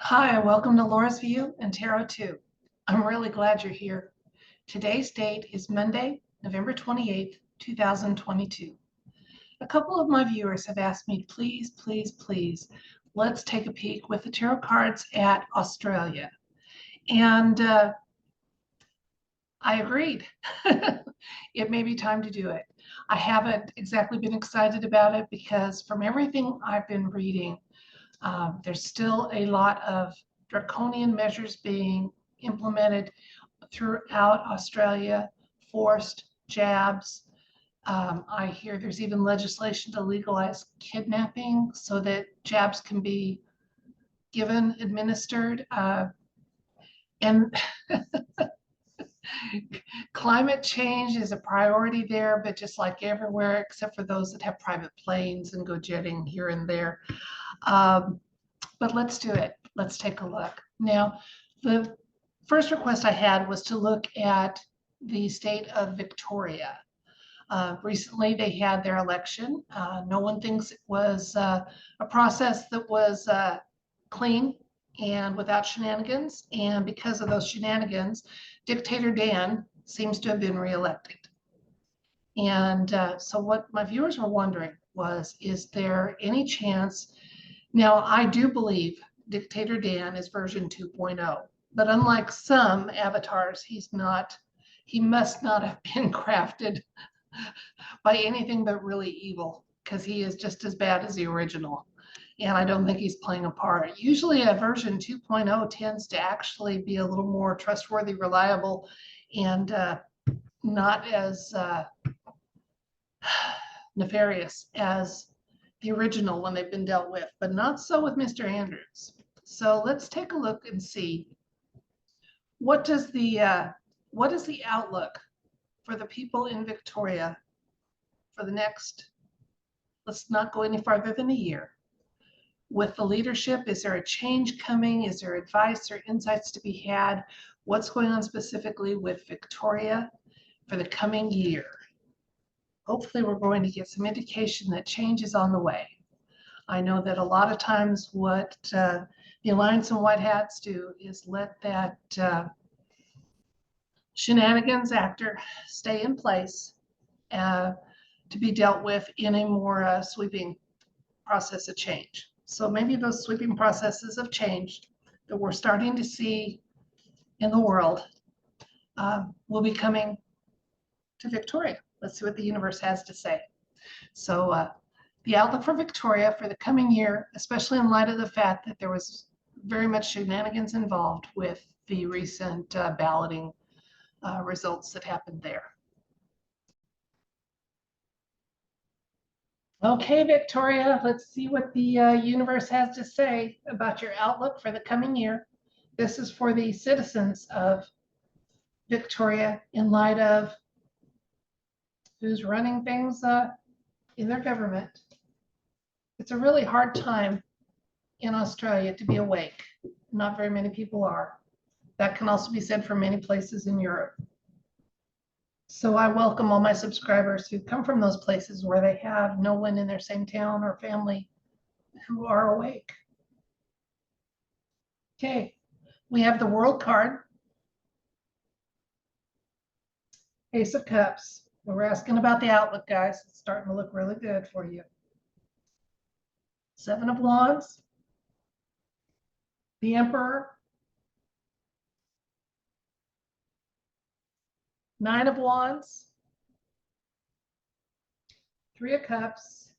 Hi, welcome to Laura's View and Tarot 2. I'm really glad you're here. Today's date is Monday, November 28th, 2022. A couple of my viewers have asked me, please, please, please, let's take a peek with the tarot cards at Australia. And I agreed. It may be time to do it. I haven't exactly been excited about it because from everything I've been reading, there's still a lot of draconian measures being implemented throughout Australia, forced jabs. I hear there's even legislation to legalize kidnapping so that jabs can be given, administered. And climate change is a priority there, but just like everywhere, except for those that have private planes and go jetting here and there. But let's do it. Let's take a look. Now, the first request I had was to look at the state of Victoria. Recently, they had their election. No one thinks it was a process that was clean and without shenanigans. And because of those shenanigans, Dictator Dan seems to have been reelected. And so what my viewers were wondering was, is there any chance? Now, I do believe Dictator Dan is version 2.0, but unlike some avatars, he must not have been crafted by anything but really evil, because he is just as bad as the original. And I don't think he's playing a part. Usually a version 2.0 tends to actually be a little more trustworthy, reliable, and not as nefarious as the original when they've been dealt with, but not so with Mr. Andrews. So let's take a look and see what is the outlook for the people in Victoria for the next, let's not go any farther than a year. With the leadership, is there a change coming? Is there advice or insights to be had? What's going on specifically with Victoria for the coming year? Hopefully we're going to get some indication that change is on the way. I know that a lot of times what the Alliance and White Hats do is let that shenanigans actor stay in place to be dealt with in a more sweeping process of change. So maybe those sweeping processes of change that we're starting to see in the world will be coming to Victoria. Let's see what the universe has to say. So the outlook for Victoria for the coming year, especially in light of the fact that there was very much shenanigans involved with the recent balloting results that happened there. Okay, Victoria, let's see what the universe has to say about your outlook for the coming year. This is for the citizens of Victoria in light of who's running things in their government. It's a really hard time in Australia to be awake. Not very many people are. That can also be said for many places in Europe. So I welcome all my subscribers who come from those places where they have no one in their same town or family who are awake. Okay, we have the World card. Ace of Cups. We're asking about the outlook, guys. It's starting to look really good for you. Seven of Wands. The Emperor. Nine of Wands. Three of Cups.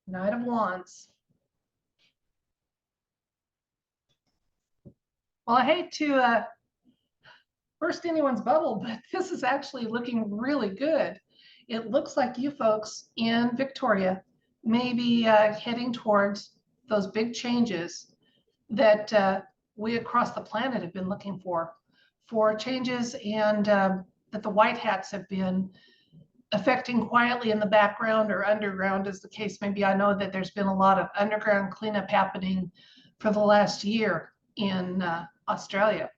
Knight of Wands. Well, I hate to burst anyone's bubble, but this is actually looking really good. It looks like you folks in Victoria may be heading towards those big changes that we across the planet have been looking for changes, and that the White Hats have been affecting quietly in the background or underground, as the case may be. I know that there's been a lot of underground cleanup happening for the last year in Australia.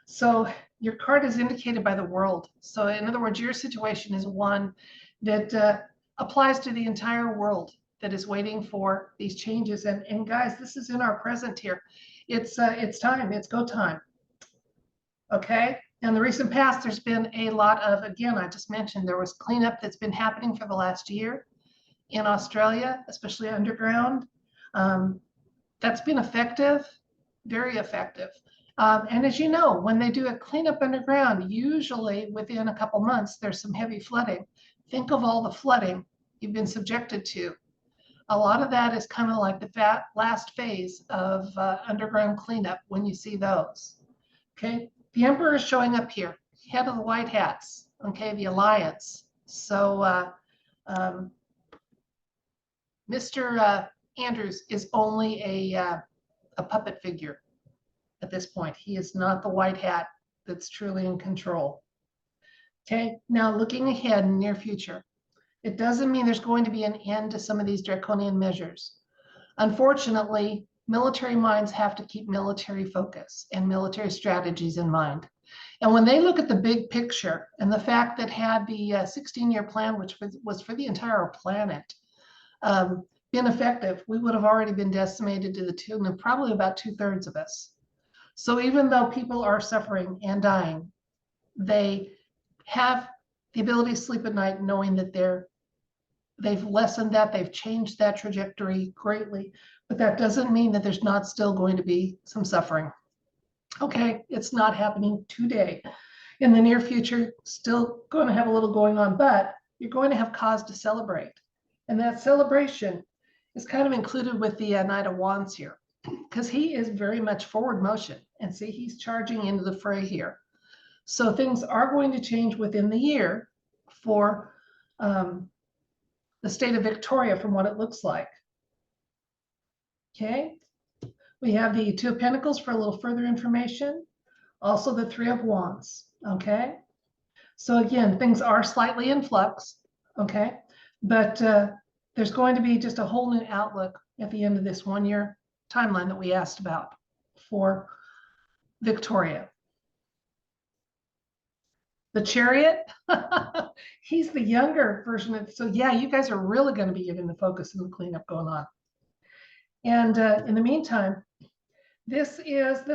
So your card is indicated by the world. So in other words, your situation is one that applies to the entire world that is waiting for these changes. And guys, this is in our present here. It's time. It's go time. Okay. In the recent past, there's been a lot of, again, I just mentioned there was cleanup that's been happening for the last year in Australia, especially underground. That's been effective, very effective. And as you know, when they do a cleanup underground, usually within a couple months, there's some heavy flooding. Think of all the flooding you've been subjected to. A lot of that is kind of like the last phase of underground cleanup when you see those. Okay, the Emperor is showing up here, head of the White Hats, okay, the Alliance. So Mr. Andrews is only a puppet figure at this point. He is not the white hat that's truly in control. Okay, now looking ahead in the near future, it doesn't mean there's going to be an end to some of these draconian measures. Unfortunately, military minds have to keep military focus and military strategies in mind. And when they look at the big picture and the fact that had the 16-year plan, which was for the entire planet, been effective, we would have already been decimated to the tune of probably about 2/3 of us. So even though people are suffering and dying, they have the ability to sleep at night knowing that they've lessened that, they've changed that trajectory greatly, but that doesn't mean that there's not still going to be some suffering. Okay, it's not happening today. In the near future, still going to have a little going on, but you're going to have cause to celebrate. And that celebration is kind of included with the Knight of Wands here, because he is very much forward motion. And see, he's charging into the fray here. So things are going to change within the year for the state of Victoria from what it looks like. Okay, we have the Two of Pentacles for a little further information. Also the Three of Wands. Okay, so again, things are slightly in flux. Okay, but there's going to be just a whole new outlook at the end of this 1-year timeline that we asked about for Victoria. The Chariot, he's the younger version of, so yeah, you guys are really going to be getting the focus and the cleanup going on. And in the meantime, this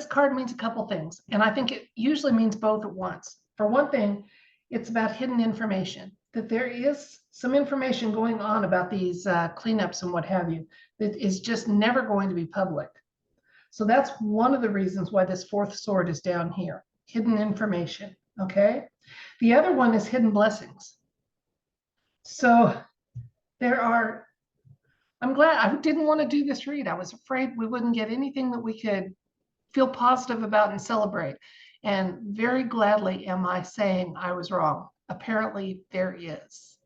card means a couple things, and I think it usually means both at once. For one thing, it's about hidden information, that there is some information going on about these cleanups and what have you that is just never going to be public. So that's one of the reasons why this fourth sword is down here, hidden information, okay? The other one is hidden blessings. So I'm glad I didn't want to do this read. I was afraid we wouldn't get anything that we could feel positive about and celebrate. And very gladly am I saying I was wrong. Apparently there is.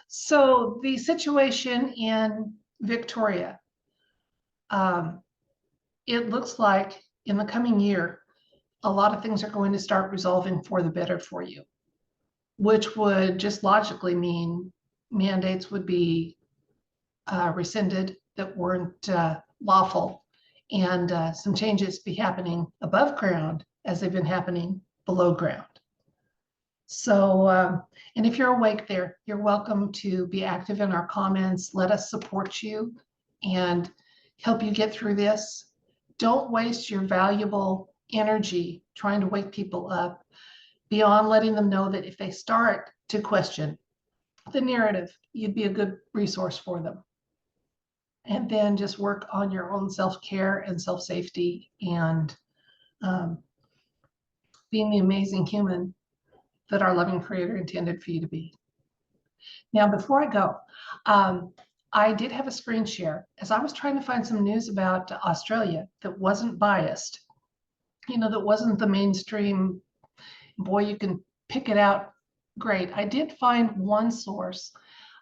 So the situation in Victoria, it looks like in the coming year, a lot of things are going to start resolving for the better for you, which would just logically mean mandates would be rescinded that weren't lawful, and some changes be happening above ground as they've been happening below ground. So, and if you're awake there, you're welcome to be active in our comments. Let us support you and help you get through this. Don't waste your valuable energy trying to wake people up beyond letting them know that if they start to question the narrative, you'd be a good resource for them. And then just work on your own self-care and self-safety and being the amazing human that our loving Creator intended for you to be. Now, before I go, I did have a screen share as I was trying to find some news about Australia that wasn't biased, you know, that wasn't the mainstream, boy, you can pick it out. Great. I did find one source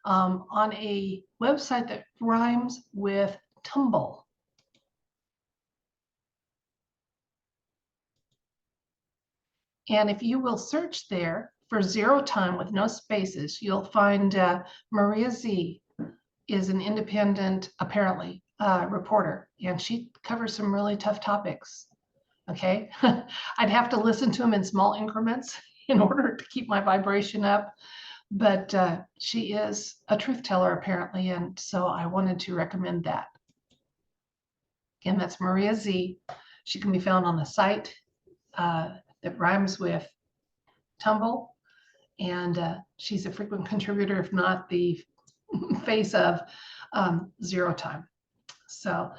on a website that rhymes with tumble. And if you will search there for Zero Time with no spaces, you'll find Maria Z is an independent, apparently, reporter, and she covers some really tough topics. Okay, I'd have to listen to them in small increments in order to keep my vibration up. but she is a truth teller apparently, and so I wanted to recommend that. Again, that's Maria Z. She can be found on the site that rhymes with tumble, and she's a frequent contributor, if not the face of Zero Time. So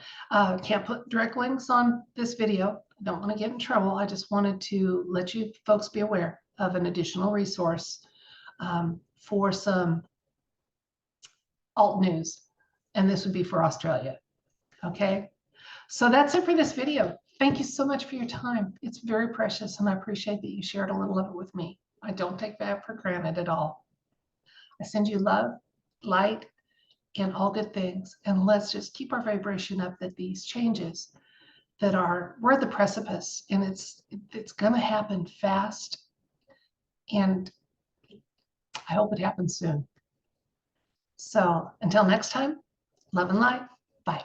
can't put direct links on this video. I don't want to get in trouble. I just wanted to let you folks be aware of an additional resource for some alt news, and this would be for Australia. Okay, so that's it for this video. Thank you so much for your time. It's very precious, and I appreciate that you shared a little of it with me. I don't take that for granted at all. I send you love, light, and all good things, and let's just keep our vibration up that these changes that we're at the precipice, and it's gonna happen fast, and I hope it happens soon. So until next time, love and light. Bye.